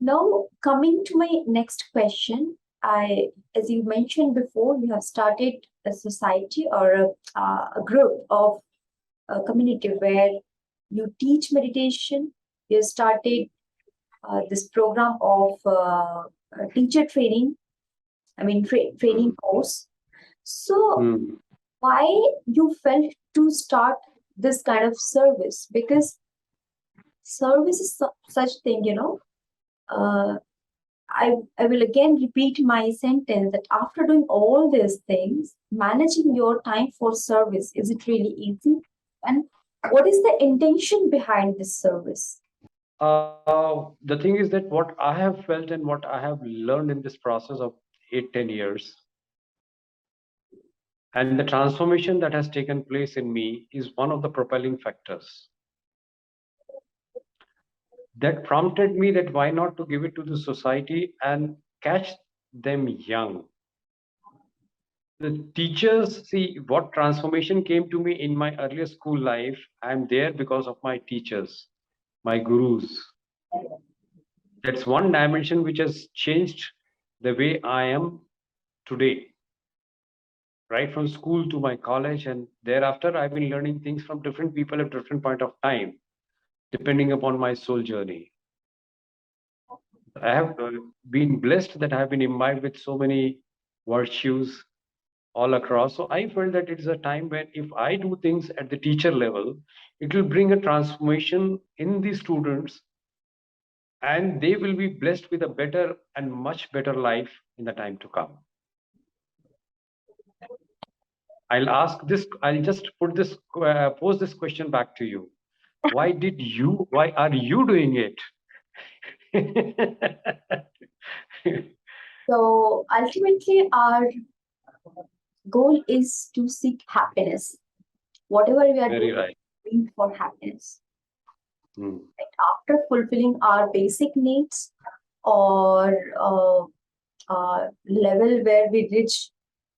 Now, coming to my next question, as you mentioned before, you have started a society or a group of a community where you teach meditation. You started this program of teacher training, training course. So, why you felt to start this kind of service? Because service is such thing, I will again repeat my sentence that after doing all these things, managing your time for service, is it really easy? And what is the intention behind this service? The thing is that what I have felt and what I have learned in this process of 8-10 years, and the transformation that has taken place in me is one of the propelling factors that prompted me that why not to give it to the society and catch them young. The teachers, see what transformation came to me in my earlier school life. I'm there because of my teachers, my gurus. That's one dimension which has changed the way I am today. Right from school to my college, and thereafter I've been learning things from different people at different point of time, depending upon my soul journey. I have been blessed that I have been imbibed with so many virtues all across. So I felt that it is a time when if I do things at the teacher level, it will bring a transformation in the students, and they will be blessed with a better and much better life in the time to come. I'll just pose this question back to you. Why are you doing it? So ultimately, our goal is to seek happiness. Whatever we are doing for happiness. Right? After fulfilling our basic needs or level where we reach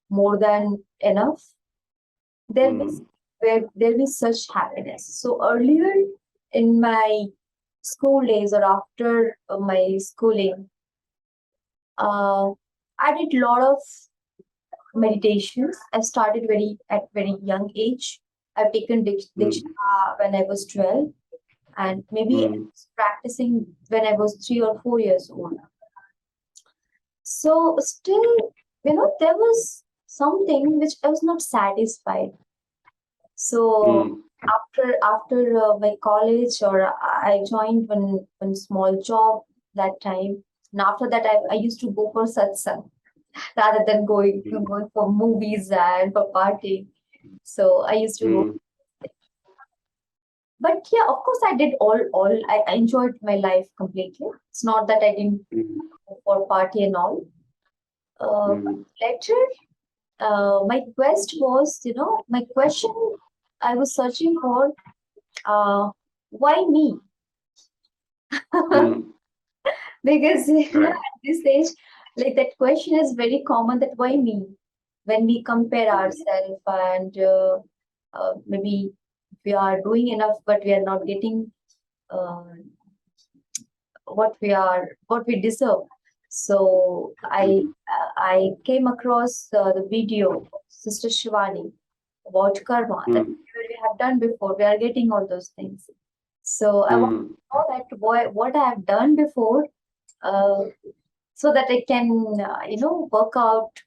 more than enough, there will be such happiness. So earlier in my school days or after my schooling, I did a lot of meditations. I started at very young age. I've taken Diksha when I was 12, and maybe I was practicing when I was 3 or 4 years old. So still, there was something which I was not satisfied. So after my college, or I joined one small job that time, and after that I used to go for satsang rather than going for movies and for partying. So I used to go. But yeah, of course, I did all. I enjoyed my life completely. It's not that I didn't go for party and all. Later, my quest was, my question I was searching for, why me? Because at this stage, like that question is very common, that why me? When we compare ourselves and maybe we are doing enough, but we are not getting what we deserve. So I came across the video of Sister Shivani about karma that we have done before. We are getting all those things. So I want to know that what I have done before, so that I can work out,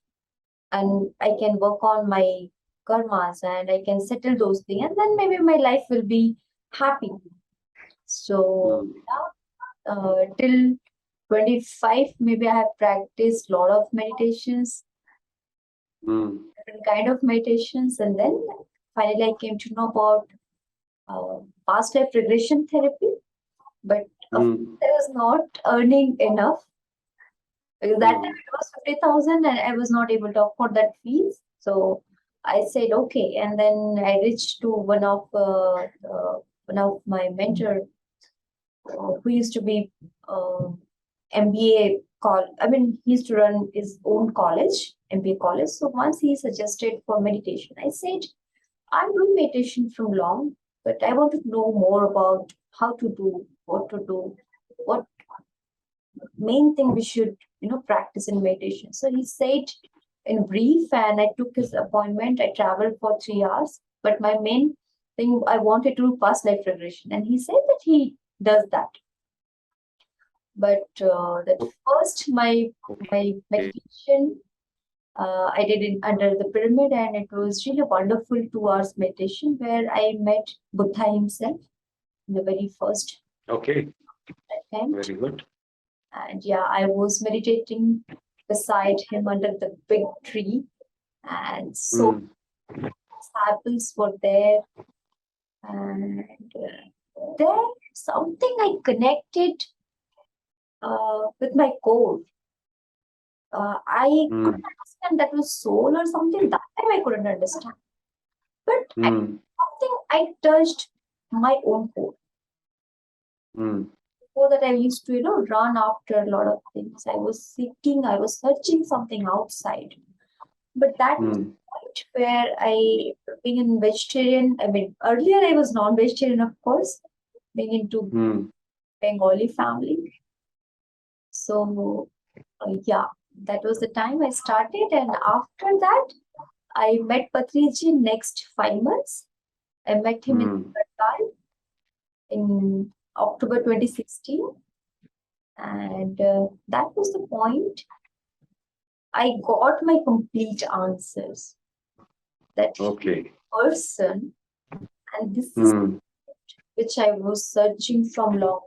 and I can work on my karmas, and I can settle those things, and then maybe my life will be happy. So till 25, maybe I have practiced a lot of meditations, different kind of meditations, and then finally I came to know about past life regression therapy. But I was not earning enough, because that time it was 50,000 and I was not able to afford that fees. So I said okay, and then I reached to one of my mentor, who used to be MBA he used to run his own college, MBA college. So once he suggested for meditation, I said, I'm doing meditation from long, but I want to know more about how to do, what to do, main thing we should, practice in meditation. So he said in brief, and I took his appointment. I traveled for 3 hours, but my main thing, I wanted to do past life regression, and he said that he does that. But that first, my meditation, I did it under the pyramid, and it was really a wonderful 2 hours meditation where I met Buddha himself in the very first Okay, attempt. very good. And yeah, I was meditating beside him under the big tree, and so apples were there, and there something I connected with my core. I couldn't understand that was soul or something. That time I couldn't understand, but something I touched my own core. Before that, I used to, run after a lot of things. I was seeking, I was searching something outside. But that was the point where being a vegetarian, earlier I was non-vegetarian, of course, being into Bengali family. So, yeah, that was the time I started. And after that, I met Patriji next 5 months. I met him in Kartal in October 2016. And that was the point. I got my complete answers. That person, and this is which I was searching from long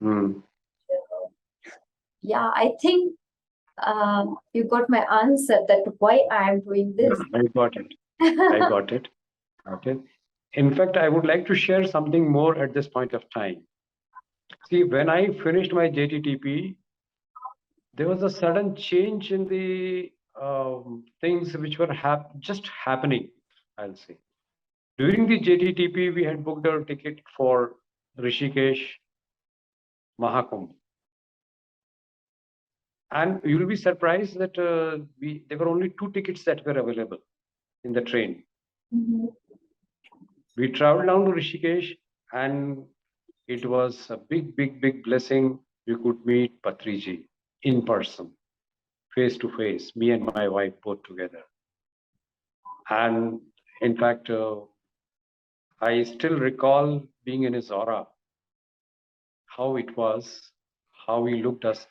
time. Yeah, I think you got my answer that why I am doing this. I got it. I got it. Okay. In fact, I would like to share something more at this point of time. See, when I finished my JTTP, there was a sudden change in the things which were just happening, I'll say. During the JTTP, we had booked our ticket for Rishikesh Mahakumbh. And you will be surprised that there were only 2 tickets that were available in the train. We traveled down to Rishikesh, and it was a big, big, big blessing. We could meet Patriji in person, face to face, me and my wife both together. And in fact, I still recall being in his aura, how it was, how he looked us,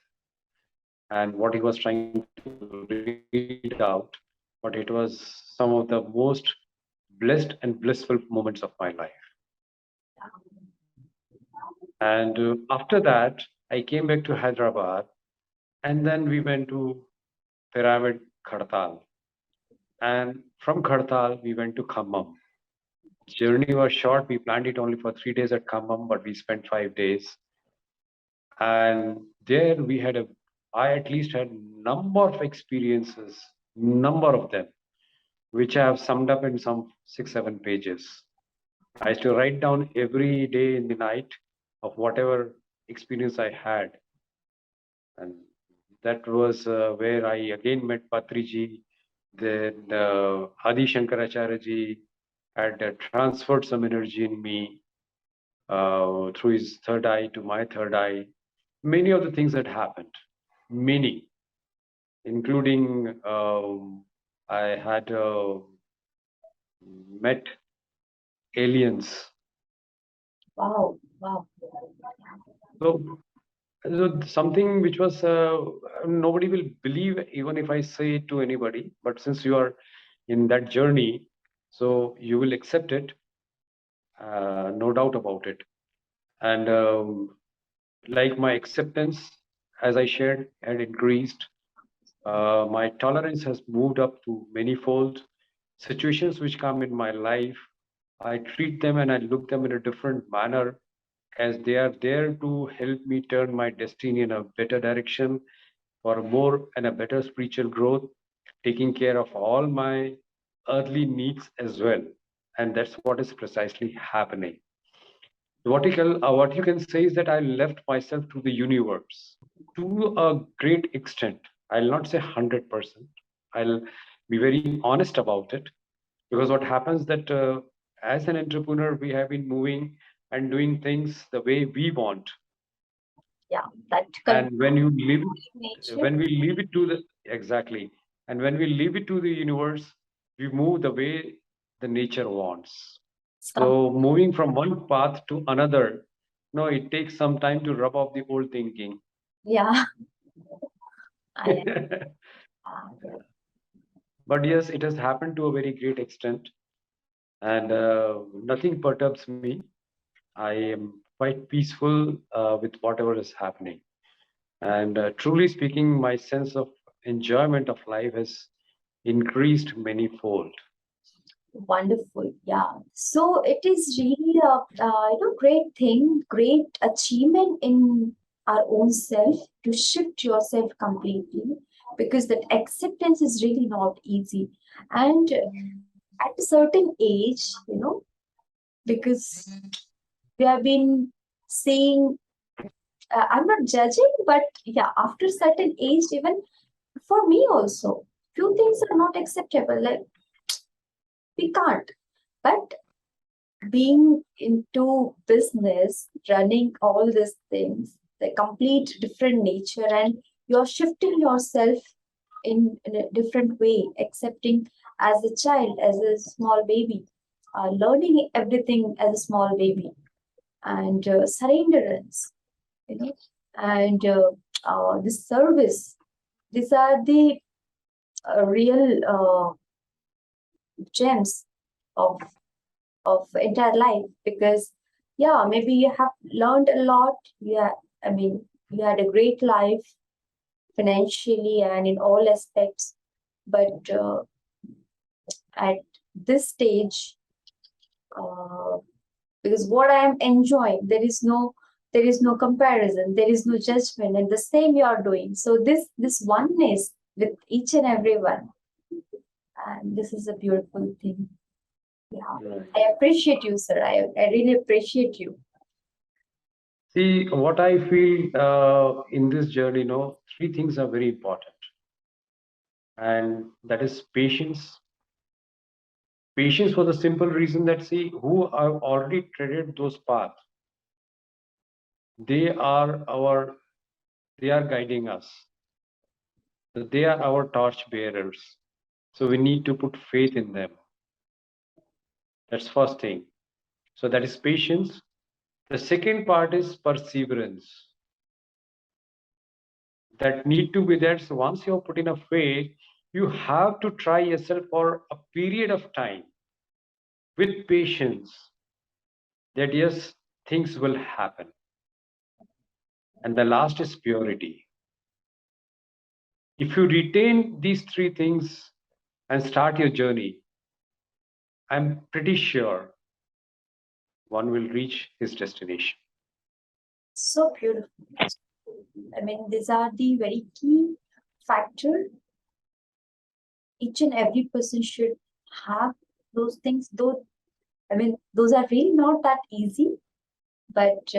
and what he was trying to read out. But it was some of the most blessed and blissful moments of my life. And after that, I came back to Hyderabad, and then we went to Pyramid Khartal. And from Khartal, we went to Khammam. Journey was short. We planned it only for 3 days at Khammam, but we spent 5 days. And there I at least had number of experiences, number of them, which I have summed up in some 6-7 pages. I used to write down every day in the night of whatever experience I had. And that was where I again met Patriji. Then Adi Shankaracharya ji had transferred some energy in me through his third eye to my third eye. Many of the things that happened, many, including I had met aliens. Wow. So something which was nobody will believe even if I say it to anybody, but since you are in that journey, so you will accept it, no doubt about it. And like my acceptance, as I shared, had increased. My tolerance has moved up to manifold. Situations which come in my life, I treat them and I look them in a different manner, as they are there to help me turn my destiny in a better direction for more and a better spiritual growth, taking care of all my earthly needs as well. And that's what is precisely happening. What you can say is that I left myself to the universe to a great extent. I'll not say 100%. I'll be very honest about it, because what happens that as an entrepreneur, we have been moving and doing things the way we want. that And when you leave nature. when we leave it to the exactly, and when we leave it to the universe, we move the way the nature wants. So moving from one path to another, no, it takes some time to rub off the old thinking. Yeah, I But yes, it has happened to a very great extent, and nothing perturbs me. I am quite peaceful with whatever is happening. And truly speaking, my sense of enjoyment of life has increased manyfold. wonderful. Yeah. So it is really a great thing, great achievement in our own self to shift yourself completely, because that acceptance is really not easy. And at a certain age, because we have been seeing, I'm not judging, but yeah, after certain age, even for me also, few things are not acceptable. Like we can't. But being into business, running all these things, the complete different nature, and you're shifting yourself in a different way, accepting as a child, as a small baby, learning everything as a small baby, and surrenderance, and the service. These are the real gems of entire life, because yeah, maybe you have learned a lot. Yeah, I mean, you had a great life financially and in all aspects, but at this stage, uh, because what I am enjoying, there is no comparison, there is no judgment, and the same you are doing. So this oneness with each and everyone, and this is a beautiful thing. Yeah, Right. I appreciate you, sir. I really appreciate you. See, what I feel in this journey, three things are very important, and that is patience. Patience for the simple reason that, see, who have already treaded those paths, they are our, they are guiding us. They are our torch bearers. So we need to put faith in them. That's first thing. So that is patience. The second part is perseverance. That need to be there. So once you have put in a faith, you have to try yourself for a period of time with patience, that yes, things will happen. And the last is purity. If you retain these three things and start your journey, I'm pretty sure one will reach his destination. So beautiful. I mean, these are the very key factor. Each and every person should have those things. Though, I mean, those are really not that easy. But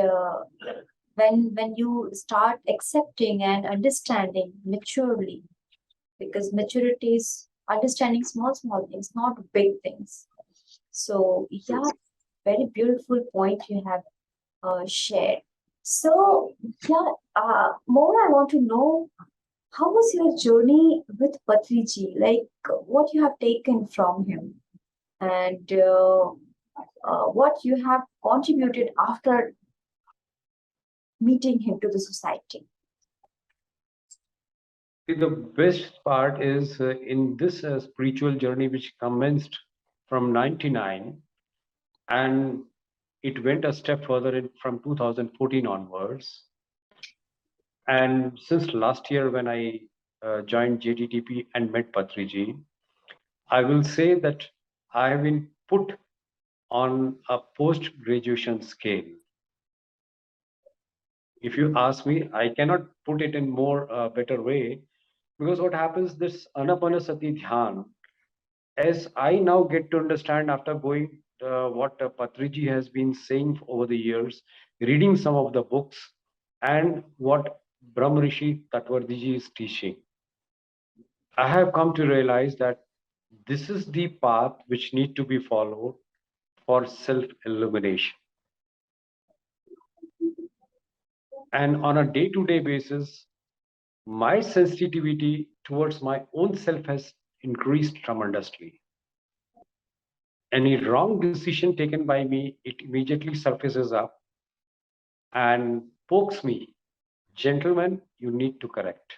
when you start accepting and understanding maturely, because maturity is understanding small things, not big things. So yeah, very beautiful point you have shared. So yeah, more I want to know, how was your journey with Patriji? Like what you have taken from him, and what you have contributed after meeting him to the society. See, the best part is in this spiritual journey, which commenced from 99, and it went a step further from 2014 onwards. And since last year, when I joined JTTP and met Patriji, I will say that I have been put on a post graduation scale. If you ask me, I cannot put it in more better way, because what happens, this Ana-Pana-Sati Dhyan, as I now get to understand after going what Patriji has been saying over the years, reading some of the books, and what Brahmarshi Pitamaha is teaching, I have come to realize that this is the path which need to be followed for self-illumination. And on a day-to-day basis, my sensitivity towards my own self has increased tremendously. Any wrong decision taken by me, it immediately surfaces up and pokes me. Gentlemen, you need to correct,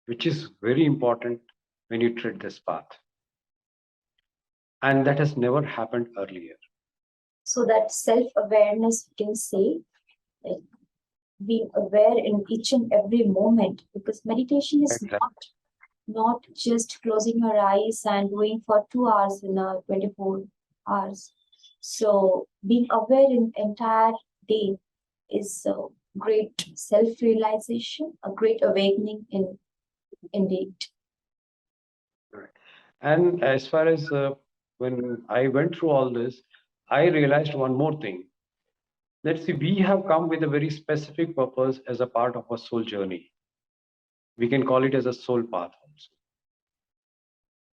which is very important when you tread this path. And that has never happened earlier. So that self-awareness, we can say, like being aware in each and every moment, because meditation is not just closing your eyes and doing for 2 hours in a 24 hours. So being aware in entire day is a great self-realization, a great awakening indeed. Right. And as far as when I went through all this, I realized one more thing. Let's see, we have come with a very specific purpose as a part of our soul journey. We can call it as a soul path also.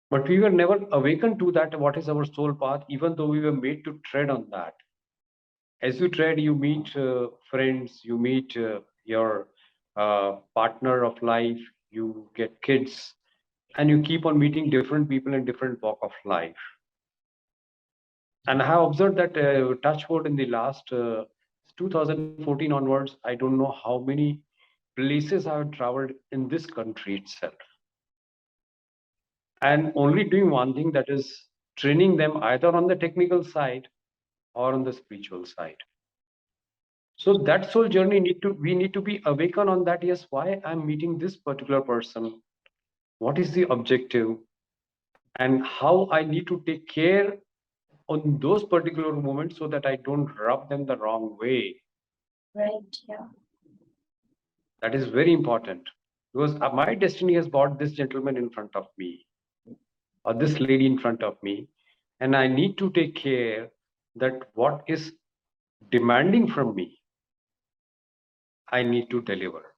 But we were never awakened to that, what is our soul path, even though we were made to tread on that. As you tread, you meet friends, you meet your partner of life, you get kids, and you keep on meeting different people in different walk of life. And I have observed that touchwood in the last 2014 onwards, I don't know how many places I have traveled in this country itself. And only doing one thing, that is training them either on the technical side or on the spiritual side. So that soul journey we need to be awakened on that. Yes, why I'm meeting this particular person? What is the objective? And how I need to take care on those particular moments so that I don't rub them the wrong way. Right, yeah. That is very important, because my destiny has brought this gentleman in front of me or this lady in front of me, and I need to take care that what is demanding from me, I need to deliver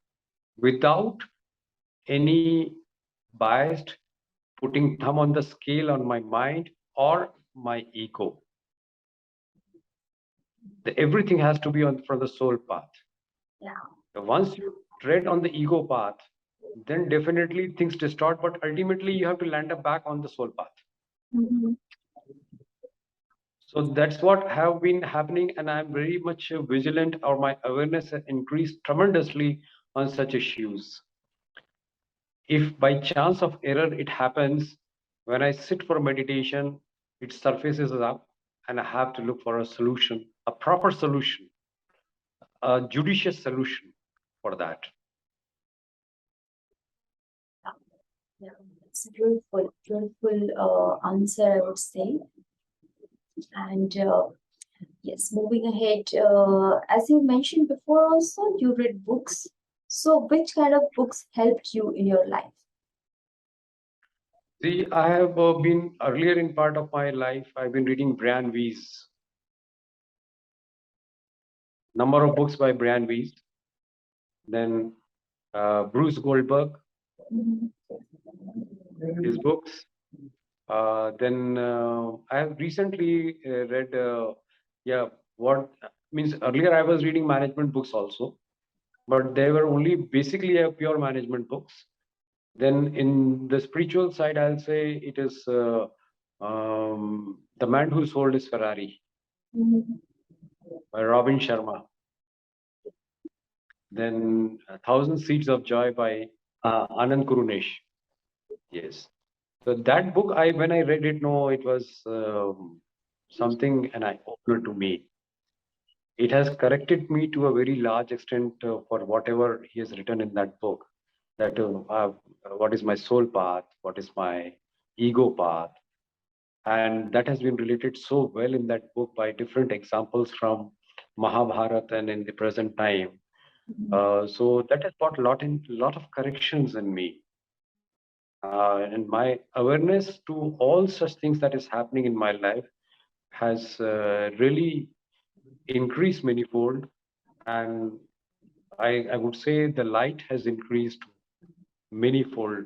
without any biased putting thumb on the scale on my mind or my ego. Everything has to be on from the soul path. Yeah. So once you tread on the ego path, then definitely things distort, but ultimately you have to land up back on the soul path. Mm-hmm. So that's what have been happening, and I'm very much vigilant, or my awareness has increased tremendously on such issues. If by chance of error it happens, when I sit for meditation, it surfaces up and I have to look for a solution, a proper solution, a judicious solution for that. Yeah, it's a beautiful answer, I would say. And yes, moving ahead, as you mentioned before, also you read books. So, which kind of books helped you in your life? See, I have been earlier in part of my life, I've been reading Brian Weiss. Number of books by Brian Weiss. Then Bruce Goldberg, his books. Then I have recently read, what means earlier I was reading management books also, but they were only basically pure management books. Then in the spiritual side, I'll say it is The Man Who Sold His Ferrari by Robin Sharma. Then 1,000 Seeds of Joy by Anand Kurunesh. Yes. So that book, when I read it, no, it was something an eye-opener to me. It has corrected me to a very large extent for whatever he has written in that book. That what is my soul path? What is my ego path? And that has been related so well in that book by different examples from Mahabharata and in the present time. So that has brought a lot of corrections in me. And my awareness to all such things that is happening in my life has really increased manifold, and I would say the light has increased manifold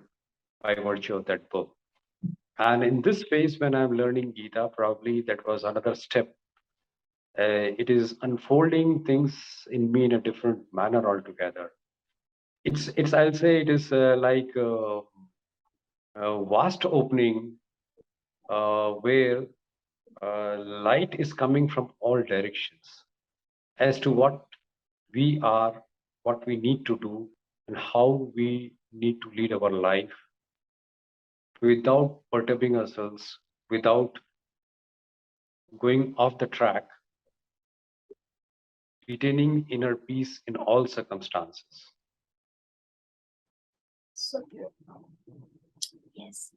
by virtue of that book. And in this phase, when I'm learning Gita, probably that was another step It is unfolding things in me in a different manner altogether. It's I'll say it is like a vast opening where light is coming from all directions as to what we are, what we need to do, and how we need to lead our life without perturbing ourselves, without going off the track, retaining inner peace in all circumstances. So beautiful. Yes.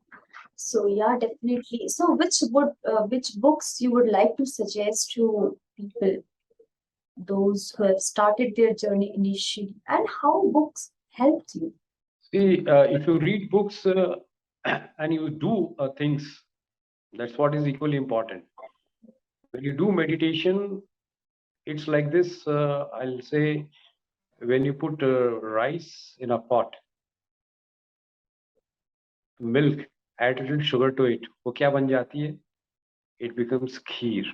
So yeah, definitely. So which books you would like to suggest to people, those who have started their journey initially, and how books helped you? See, if you read books and you do things, that's what is equally important. When you do meditation, it's like this. I'll say, when you put rice in a pot, milk, add a little sugar to it, वो क्या बन जाती है? It becomes kheer,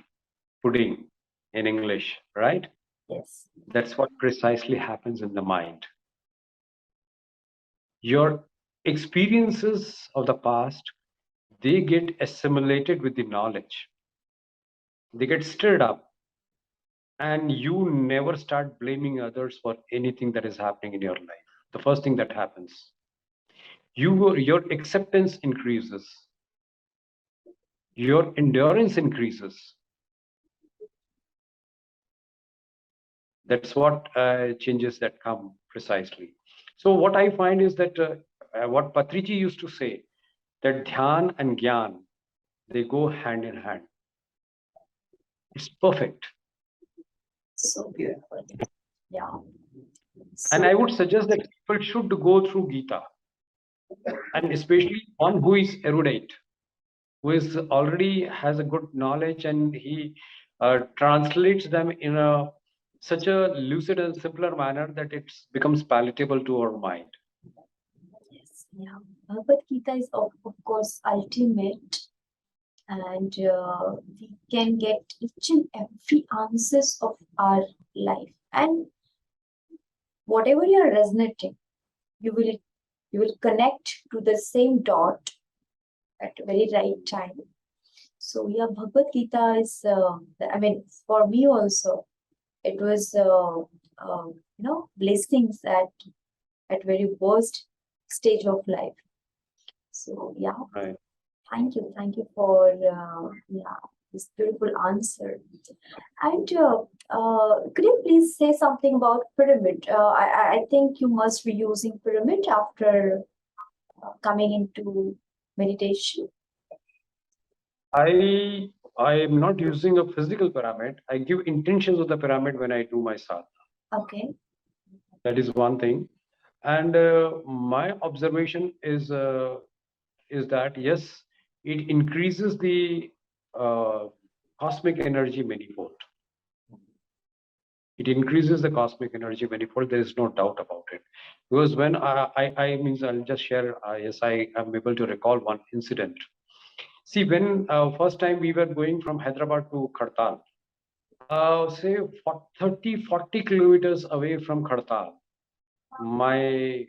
pudding in English, right? Yes. That's what precisely happens in the mind. Your experiences of the past, they get assimilated with the knowledge. They get stirred up, and you never start blaming others for anything that is happening in your life. The first thing that happens, your acceptance increases, your endurance increases. That's what changes that come precisely. So what I find is that what Patriji used to say, that dhyan and gyan, they go hand in hand. It's perfect. So beautiful. Yeah. And I would suggest that people should go through Gita, and especially one who is erudite, who is already has a good knowledge, and he translates them in such a lucid and simpler manner that it becomes palatable to our mind. Yes, yeah. Bhagavad Gita is of course ultimate, and we can get each and every answers of our life, and whatever you are resonating, you will connect to the same dot at the very right time. So yeah, Bhagavad Gita is, I mean, for me also, it was, blessings at very worst stage of life. So yeah, Right. thank you for this beautiful answer. And could you please say something about pyramid? I think you must be using pyramid after coming into meditation. I am not using a physical pyramid. I give intentions of the pyramid when I do my sadhana. Okay. That is one thing. And my observation is that yes, it increases the cosmic energy manifold. It increases the cosmic energy manifold. There is no doubt about it. Because when I means I'll just share. Yes, I am able to recall one incident. See, when first time we were going from Hyderabad to Khartal, say 40 kilometers away from Khartal, my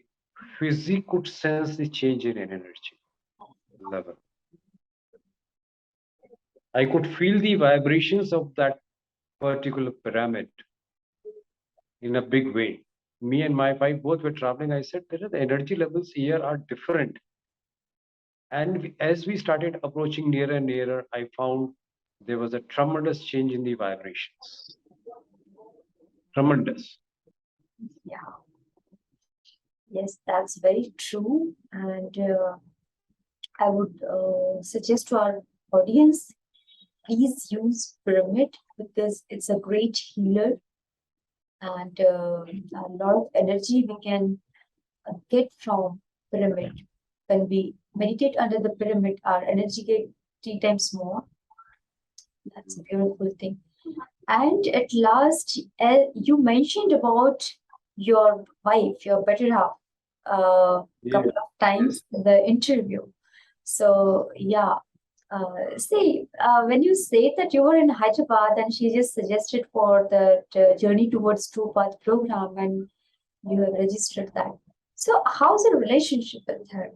physique could sense the change in energy level. I could feel the vibrations of that particular pyramid in a big way. Me and my wife both were traveling. I said, the energy levels here are different. And as we started approaching nearer and nearer, I found there was a tremendous change in the vibrations. Tremendous. Yeah. Yes, that's very true. And I would suggest to our audience, please use pyramid because it's a great healer, and a lot of energy we can get from pyramid. When we meditate under the pyramid, our energy gets 3 times more. That's a beautiful thing. And at last, you mentioned about your wife, your better half, couple of times in the interview. So yeah, When you say that you were in Hyderabad and she just suggested for the Journey Towards True Path program and you have registered that. So how's the relationship with her?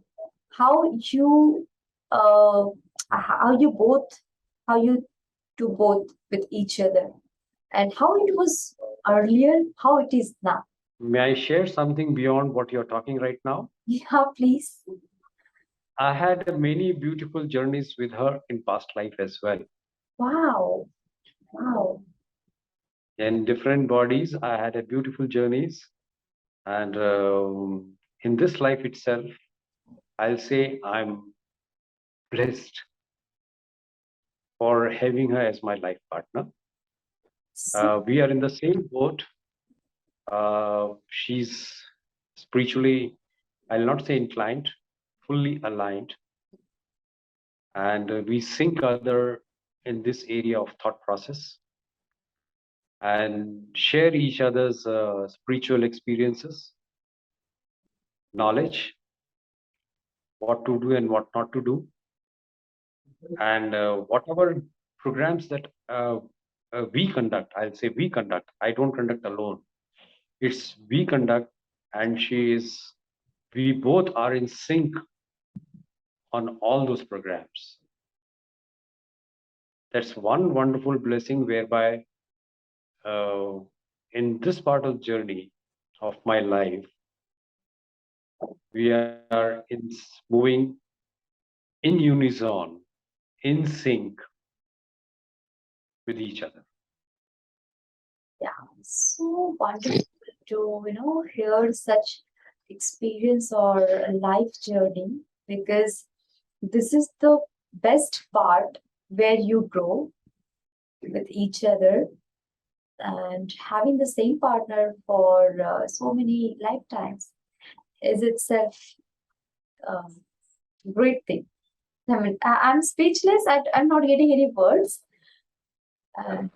How you uh, how you do both with each other, and how it was earlier, how it is now? May I share something beyond what you're talking right now? Yeah, please. I had many beautiful journeys with her in past life as well. Wow. Wow. In different bodies, I had a beautiful journeys. And in this life itself, I'll say I'm blessed for having her as my life partner. We are in the same boat. She's spiritually, I'll not say inclined, fully aligned. And we sync other in this area of thought process and share each other's spiritual experiences, knowledge, what to do and what not to do. And whatever programs that we conduct, I'll say we conduct, I don't conduct alone. It's we conduct, and we both are in sync on all those programs. That's one wonderful blessing whereby in this part of the journey of my life, we are moving in unison, in sync with each other. Yeah, so wonderful to hear such experience or a life journey, because this is the best part where you grow with each other, and having the same partner for so many lifetimes is itself a great thing. I mean, I'm speechless. I'm not getting any words. And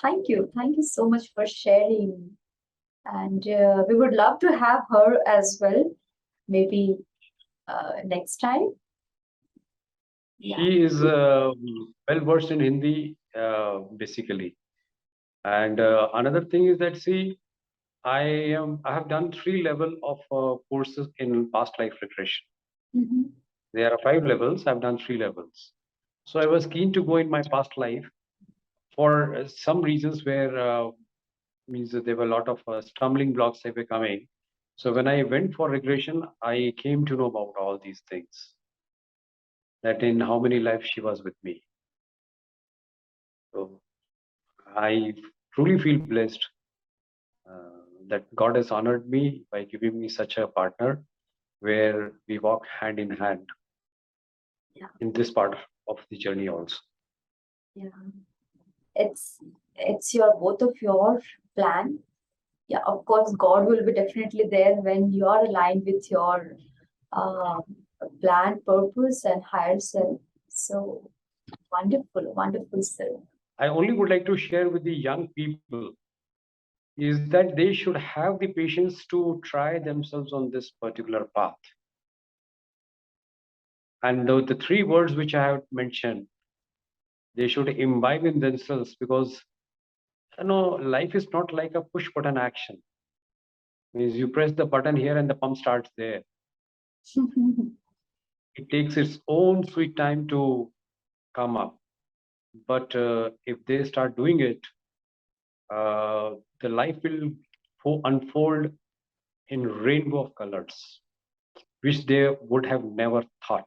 thank you so much for sharing. And we would love to have her as well, maybe next time. Yeah. She is well versed in Hindi, basically. And another thing is that, see, I have done 3 levels of courses in past life regression. Mhm. There are 5 levels. I've done 3 levels. So I was keen to go in my past life for some reasons where means that there were a lot of stumbling blocks that were coming. So when I went for regression, I came to know about all these things. That in how many lives she was with me. So I truly feel blessed that God has honored me by giving me such a partner where we walk hand in hand in this part of the journey also. Yeah. It's your both of your plan. Yeah, of course, God will be definitely there when you are aligned with your uh, plan, purpose, and higher self. So wonderful, sir. I only would like to share with the young people is that they should have the patience to try themselves on this particular path. And the 3 words which I have mentioned, they should imbibe in themselves, because life is not like a push button action. Means you press the button here and the pump starts there. It takes its own sweet time to come up. But if they start doing it, the life will unfold in rainbow of colors, which they would have never thought.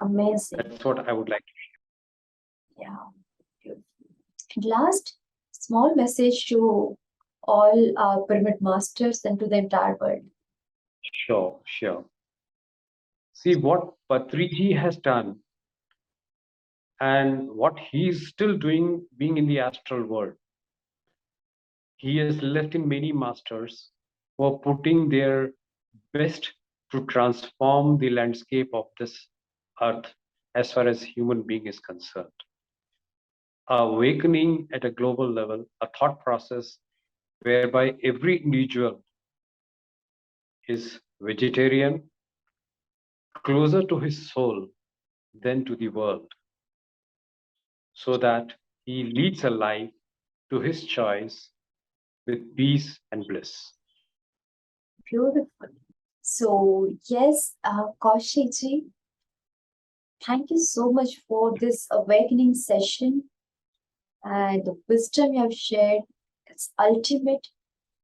Amazing. That's what I would like to share. Yeah. Beautiful. And last, small message to all our pyramid masters and to the entire world. Sure. See what Patriji has done and what he's still doing, being in the astral world. He has left in many masters who are putting their best to transform the landscape of this earth as far as human being is concerned. Awakening at a global level, a thought process whereby every individual is vegetarian, closer to his soul than to the world. so that he leads a life to his choice with peace and bliss. Beautiful. So yes, Kaushik ji, thank you so much for this awakening session and the wisdom you have shared. It's ultimate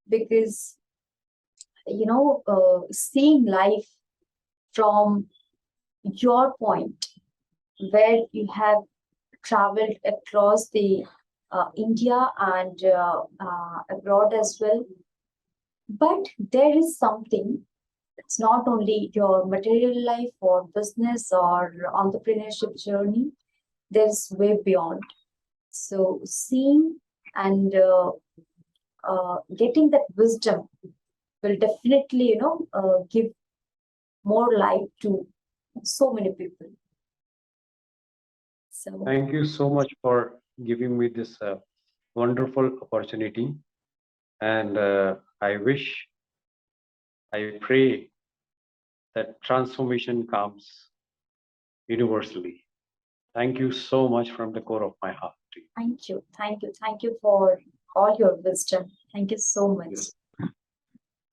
because seeing life from your point where you have traveled across the India and abroad as well. But there is something, it's not only your material life or business or entrepreneurship journey, there's way beyond. So seeing and getting that wisdom will definitely, give more light to so many people. So Thank you so much for giving me this wonderful opportunity. And I pray that transformation comes universally. Thank you so much from the core of my heart. thank you for all your wisdom. Thank you so much.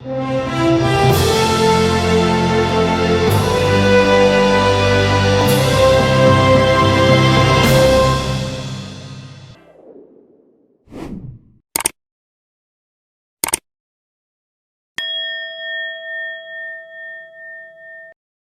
Yes.